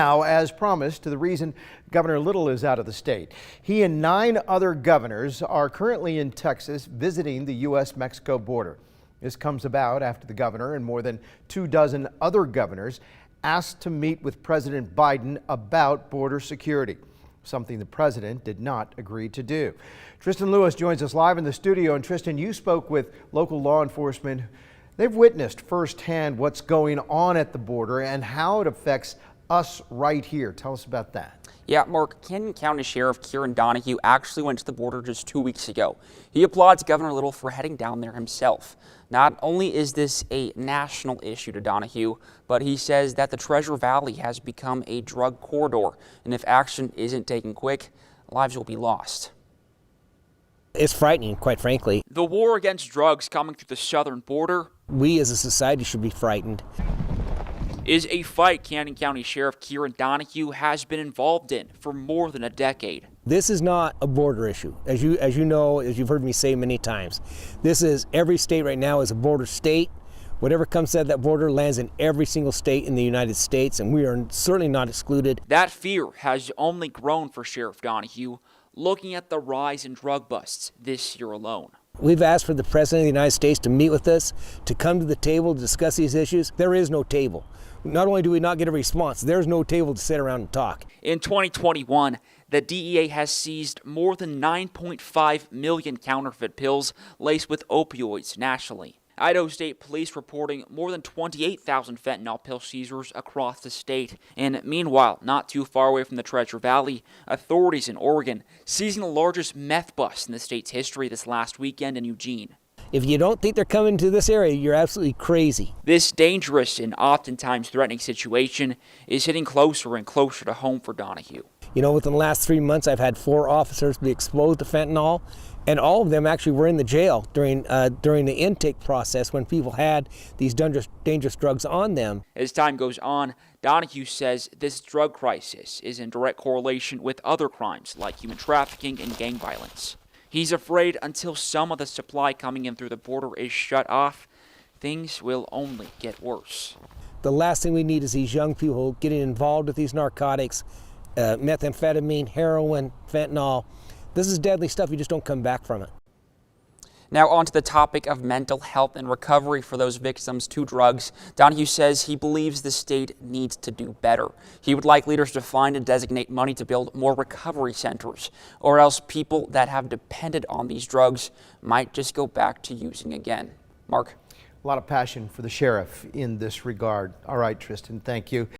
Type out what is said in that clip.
Now, as promised, to the reason Governor Little is out of the state. He and 9 other governors are currently in Texas visiting the U.S.-Mexico border. This comes about after the governor and more than 24 other governors asked to meet with President Biden about border security, something the president did not agree to do. Tristan Lewis joins us live in the studio. And Tristan, you spoke with local law enforcement. They've witnessed firsthand what's going on at the border and how it affects us right here. Tell us about that. Yeah, Mark, County Sheriff Kieran Donahue actually went to the border just 2 weeks ago. He applauds Governor Little for heading down there himself. Not only is this a national issue to Donahue, but he says that the Treasure Valley has become a drug corridor, and if action isn't taken quick, lives will be lost. It's frightening, quite frankly. The war against drugs coming through the southern border, we as a society should be frightened. Is a fight Canyon County Sheriff Kieran Donahue has been involved in for more than a decade. This is not a border issue. As you know, as you've heard me say many times, this is every state right now is a border state. Whatever comes out of that border lands in every single state in the United States, and we are certainly not excluded. That fear has only grown for Sheriff Donahue, looking at the rise in drug busts this year alone. We've asked for the President of the United States to meet with us, to come to the table to discuss these issues. There is no table. Not only do we not get a response, there's no table to sit around and talk. In 2021, the DEA has seized more than 9.5 million counterfeit pills laced with opioids nationally. Idaho State Police reporting more than 28,000 fentanyl pill seizures across the state. And meanwhile, not too far away from the Treasure Valley, authorities in Oregon seizing the largest meth bust in the state's history this last weekend in Eugene. If you don't think they're coming to this area, you're absolutely crazy. This dangerous and oftentimes threatening situation is hitting closer and closer to home for Donahue. You know, within the last 3 months, I've had 4 officers be exposed to fentanyl, and all of them actually were in the jail during the intake process when people had these dangerous drugs on them. As time goes on, Donahue says this drug crisis is in direct correlation with other crimes like human trafficking and gang violence. He's afraid until some of the supply coming in through the border is shut off, things will only get worse. The last thing we need is these young people getting involved with these narcotics, methamphetamine, heroin, fentanyl. This is deadly stuff. You just don't come back from it. Now on to the topic of mental health and recovery for those victims to drugs. Donahue says he believes the state needs to do better. He would like leaders to find and designate money to build more recovery centers, or else people that have depended on these drugs might just go back to using again. Mark? A lot of passion for the sheriff in this regard. All right, Tristan, thank you.